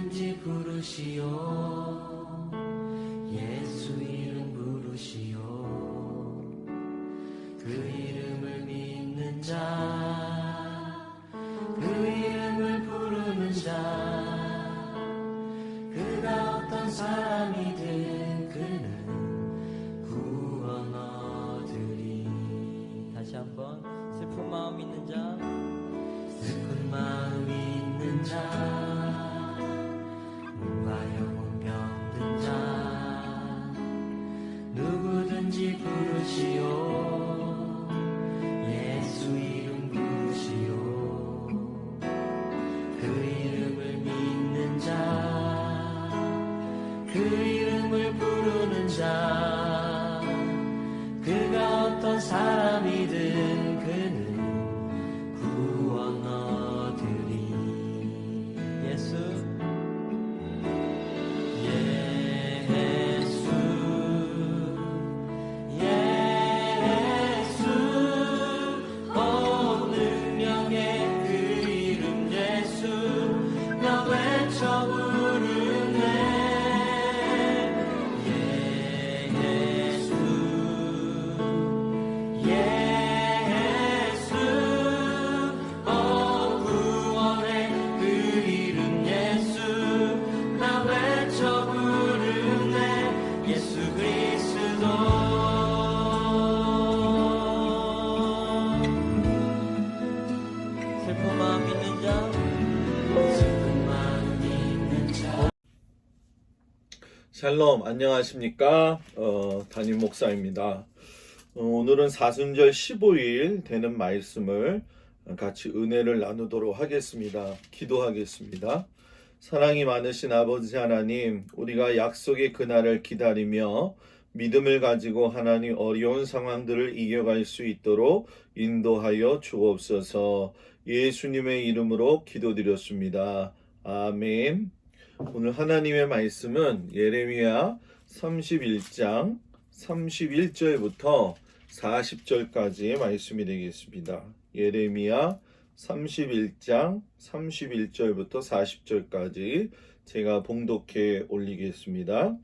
누구든지 부르시오. 예수 이름 부르시오. 그 이름을 믿는 자, 그 이름을 부르는 자, 그가 어떤 사람이든 그는 구원 얻으리. 다시 한번 슬픈 마음 있는 자, 슬픈 마음 있는 자, 눈과 영혼 병든 자, 누구든지 부르시오. 예수 이름 부르시오. 그 이름을 믿는 자, 그 이름을 부르는 자, 그가 어떤 사람이든 그는 구원 얻으리. 예수 능력의 그 이름 예수, 나 외쳐 부르네. 예수 구원의 그 이름 예수, 나 외쳐 부르네. 예수 그리스도. 슬픈 마음 있는 자, 슬픈 마음 있는 자. 샬롬, 안녕하십니까? 담임 목사입니다. 오늘은 사순절 15일 되는 말씀을 같이 은혜를 나누도록 하겠습니다. 기도하겠습니다. 사랑이 많으신 아버지 하나님, 우리가 약속의 그날을 기다리며 믿음을 가지고 하나님 어려운 상황들을 이겨갈 수 있도록 인도하여 주옵소서. 예수님의 이름으로 기도드렸습니다. 아멘. 오늘 하나님의 말씀은 예레미야 31장 31절부터 40절까지의 말씀이 되겠습니다. 예레미야 31장 31절부터 40절까지 제가 봉독해 올리겠습니다.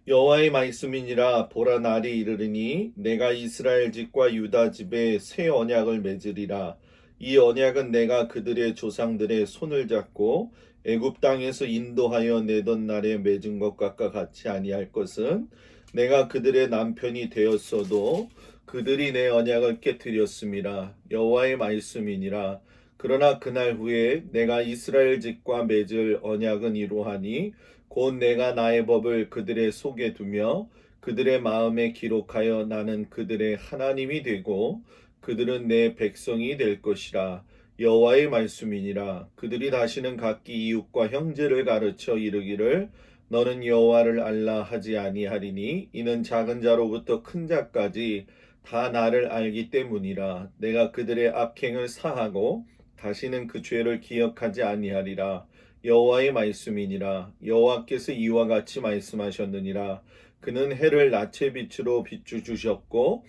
여호와의 말씀이니라. 보라, 날이 이르리니 내가 이스라엘 집과 유다 집에 새 언약을 맺으리라. 이 언약은 내가 그들의 조상들의 손을 잡고 애굽 땅에서 인도하여 내던 날에 맺은 것과 같이 아니할 것은, 내가 그들의 남편이 되었어도 그들이 내 언약을 깨뜨렸음이라. 여호와의 말씀이니라. 그러나 그날 후에 내가 이스라엘 집과 맺을 언약은 이러하니, 곧 내가 나의 법을 그들의 속에 두며 그들의 마음에 기록하여 나는 그들의 하나님이 되고 그들은 내 백성이 될 것이라. 여호와의 말씀이니라. 그들이 다시는 각기 이웃과 형제를 가르쳐 이르기를 너는 여호와를 알라 하지 아니하리니, 이는 작은 자로부터 큰 자까지 다 나를 알기 때문이라. 내가 그들의 악행을 사하고 다시는 그 죄를 기억하지 아니하리라. 여호와의 말씀이니라. 여호와께서 이와 같이 말씀하셨느니라. 그는 해를 낮의 빛으로 비추 주셨고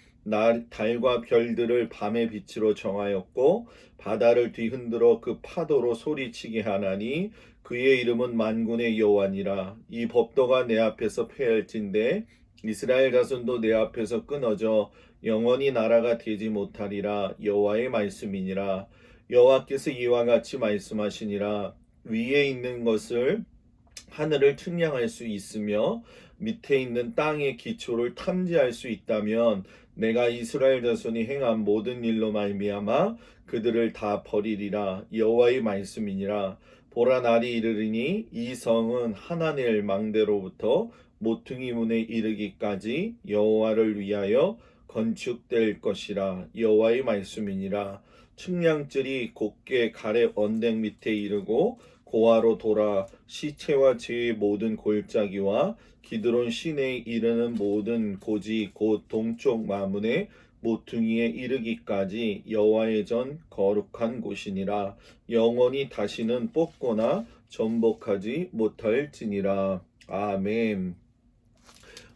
달과 별들을 밤의 빛으로 정하였고 바다를 뒤흔들어 그 파도로 소리치게 하나니, 그의 이름은 만군의 여호와니라. 이 법도가 내 앞에서 폐할진대 이스라엘 자손도 내 앞에서 끊어져 영원히 나라가 되지 못하리라. 여호와의 말씀이니라. 여호와께서 이와 같이 말씀하시니라. 위에 있는 것을 하늘을 측량할 수 있으며 밑에 있는 땅의 기초를 탐지할 수 있다면, 내가 이스라엘 자손이 행한 모든 일로 말미암아 그들을 다 버리리라. 여호와의 말씀이니라. 보라, 날이 이르리니 이 성은 하나넬 망대로부터 모퉁이 문에 이르기까지 여호와를 위하여 건축될 것이라. 여호와의 말씀이니라. 측량줄이 곧게 가래 언덕 밑에 이르고 고아로 돌아 시체와 죄의 모든 골짜기와 기드론 시내에 이르는 모든 고지 곧 동쪽 마문의 모퉁이에 이르기까지 여호와의 전 거룩한 곳이니라. 영원히 다시는 뽑거나 전복하지 못할지니라. 아멘.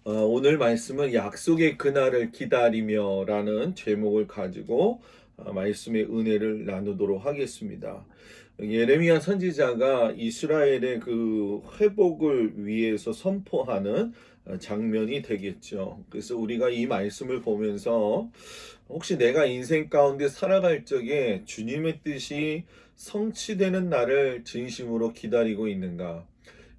오늘 말씀은 약속의 그날을 기다리며 라는 제목을 가지고 말씀의 은혜를 나누도록 하겠습니다. 예레미야 선지자가 이스라엘의 그 회복을 위해서 선포하는 장면이 되겠죠. 그래서 우리가 이 말씀을 보면서 혹시 내가 인생 가운데 살아갈 적에 주님의 뜻이 성취되는 날을 진심으로 기다리고 있는가?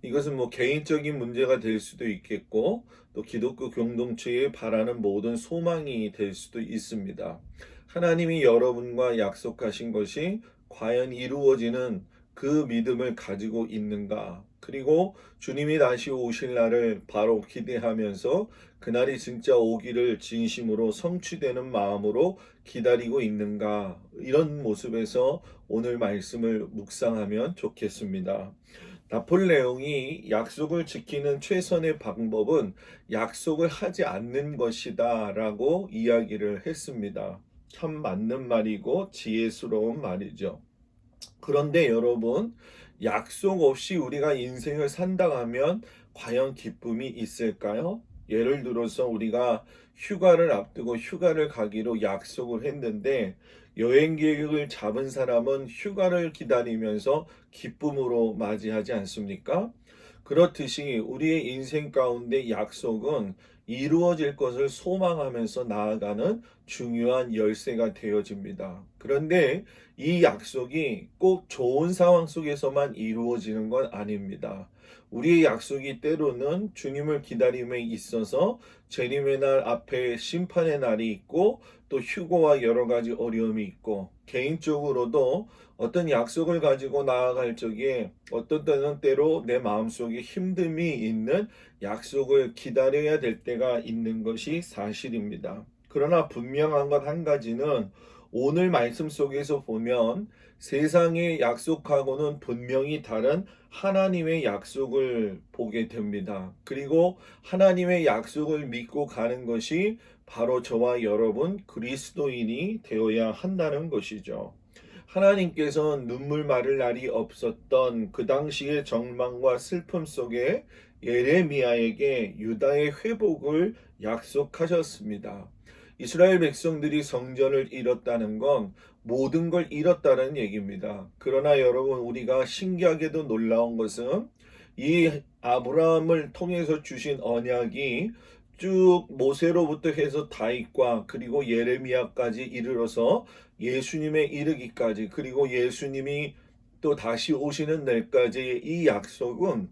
이것은 뭐 개인적인 문제가 될 수도 있겠고 또 기독교 공동체에 바라는 모든 소망이 될 수도 있습니다. 하나님이 여러분과 약속하신 것이 과연 이루어지는 그 믿음을 가지고 있는가? 그리고 주님이 다시 오실 날을 바로 기대하면서 그날이 진짜 오기를 진심으로 성취되는 마음으로 기다리고 있는가? 이런 모습에서 오늘 말씀을 묵상하면 좋겠습니다. 나폴레옹이 약속을 지키는 최선의 방법은 약속을 하지 않는 것이다 라고 이야기를 했습니다. 참 맞는 말이고 지혜스러운 말이죠. 그런데 여러분, 약속 없이 우리가 인생을 산다 하면 과연 기쁨이 있을까요? 예를 들어서 우리가 휴가를 앞두고 휴가를 가기로 약속을 했는데 여행 계획을 잡은 사람은 휴가를 기다리면서 기쁨으로 맞이하지 않습니까? 그렇듯이 우리의 인생 가운데 약속은 이루어질 것을 소망하면서 나아가는 중요한 열쇠가 되어집니다. 그런데 이 약속이 꼭 좋은 상황 속에서만 이루어지는 건 아닙니다. 우리의 약속이 때로는 주님을 기다림에 있어서 재림의 날 앞에 심판의 날이 있고 또 휴거와 여러 가지 어려움이 있고 개인적으로도 어떤 약속을 가지고 나아갈 적에 어떤 때는 때로 내 마음속에 힘듦이 있는 약속을 기다려야 될 때가 있는 것이 사실입니다. 그러나 분명한 것 한 가지는 오늘 말씀 속에서 보면 세상의 약속하고는 분명히 다른 하나님의 약속을 보게 됩니다. 그리고 하나님의 약속을 믿고 가는 것이 바로 저와 여러분 그리스도인이 되어야 한다는 것이죠. 하나님께서는 눈물 마를 날이 없었던 그 당시의 절망과 슬픔 속에 예레미야에게 유다의 회복을 약속하셨습니다. 이스라엘 백성들이 성전을 잃었다는 건 모든 걸 잃었다는 얘기입니다. 그러나 여러분 우리가 신기하게도 놀라운 것은 이 아브라함을 통해서 주신 언약이 쭉 모세로부터 해서 다윗과 그리고 예레미야까지 이르러서 예수님에 이르기까지 그리고 예수님이 또 다시 오시는 날까지 이 약속은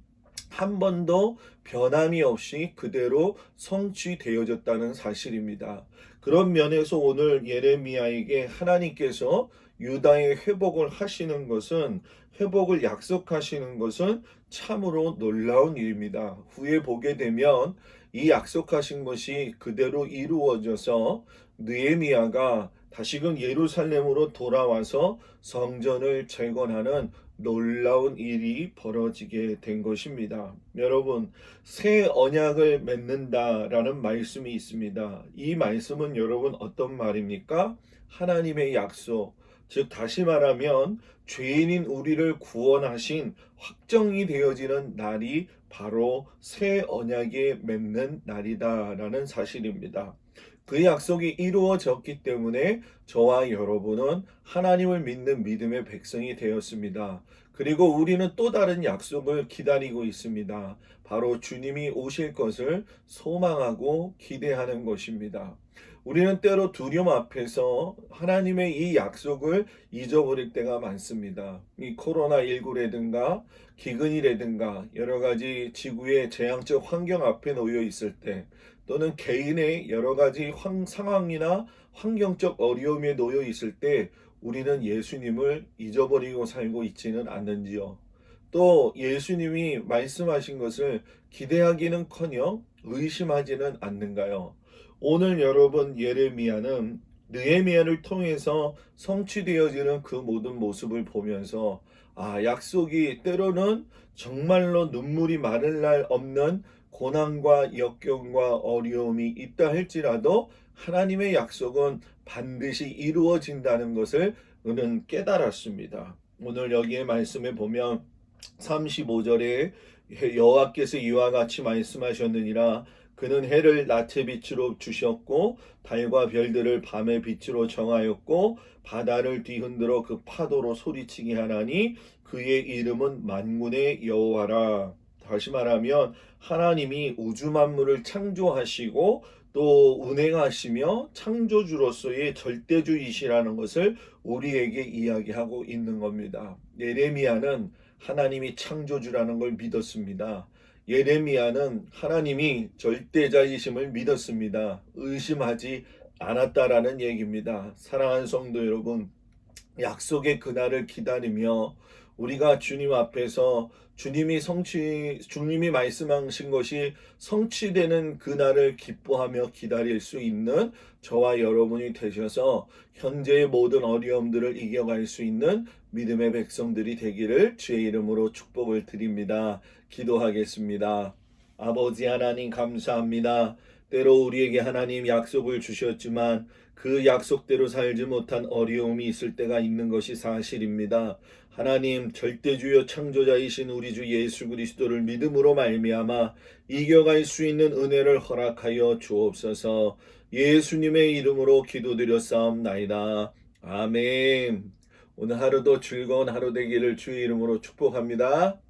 한 번도 변함이 없이 그대로 성취되어졌다는 사실입니다. 그런 면에서 오늘 예레미야에게 하나님께서 유다의 회복을 하시는 것은 회복을 약속하시는 것은 참으로 놀라운 일입니다. 후에 보게 되면 이 약속하신 것이 그대로 이루어져서 느헤미야가 다시금 예루살렘으로 돌아와서 성전을 재건하는 놀라운 일이 벌어지게 된 것입니다. 여러분, 새 언약을 맺는다라는 말씀이 있습니다. 이 말씀은 여러분 어떤 말입니까? 하나님의 약속, 즉 다시 말하면 죄인인 우리를 구원하신 확정이 되어지는 날이 바로 새 언약에 맺는 날이다라는 사실입니다. 그 약속이 이루어졌기 때문에 저와 여러분은 하나님을 믿는 믿음의 백성이 되었습니다. 그리고 우리는 또 다른 약속을 기다리고 있습니다. 바로 주님이 오실 것을 소망하고 기대하는 것입니다. 우리는 때로 두려움 앞에서 하나님의 이 약속을 잊어버릴 때가 많습니다. 이 코로나19라든가 기근이라든가 여러 가지 지구의 재앙적 환경 앞에 놓여 있을 때 또는 개인의 여러 가지 상황이나 환경적 어려움에 놓여 있을 때 우리는 예수님을 잊어버리고 살고 있지는 않는지요. 또 예수님이 말씀하신 것을 기대하기는커녕 의심하지는 않는가요? 오늘 여러분 예레미야는 느헤미야를 통해서 성취되어지는 그 모든 모습을 보면서 약속이 때로는 정말로 눈물이 마를 날 없는 고난과 역경과 어려움이 있다 할지라도 하나님의 약속은 반드시 이루어진다는 것을 우리는 깨달았습니다. 오늘 여기에 말씀에 보면 35절에 여호와께서 이와 같이 말씀하셨느니라 그는 해를 낮의 빛으로 주셨고 달과 별들을 밤의 빛으로 정하였고 바다를 뒤흔들어 그 파도로 소리치게 하나니 그의 이름은 만군의 여호와라. 다시 말하면 하나님이 우주 만물을 창조하시고 또 운행하시며 창조주로서의 절대주이시라는 것을 우리에게 이야기하고 있는 겁니다. 예레미야는 하나님이 창조주라는 걸 믿었습니다. 예레미야는 하나님이 절대자이심을 믿었습니다. 의심하지 않았다라는 얘기입니다. 사랑하는 성도 여러분, 약속의 그날을 기다리며 우리가 주님 앞에서 주님이 말씀하신 것이 성취되는 그날을 기뻐하며 기다릴 수 있는 저와 여러분이 되셔서 현재의 모든 어려움들을 이겨갈 수 있는 믿음의 백성들이 되기를 주의 이름으로 축복을 드립니다. 기도하겠습니다. 아버지 하나님 감사합니다. 때로 우리에게 하나님 약속을 주셨지만 그 약속대로 살지 못한 어려움이 있을 때가 있는 것이 사실입니다. 하나님 절대주요 창조자이신 우리 주 예수 그리스도를 믿음으로 말미암아 이겨갈 수 있는 은혜를 허락하여 주옵소서. 예수님의 이름으로 기도드렸사옵나이다. 아멘. 오늘 하루도 즐거운 하루 되기를 주의 이름으로 축복합니다.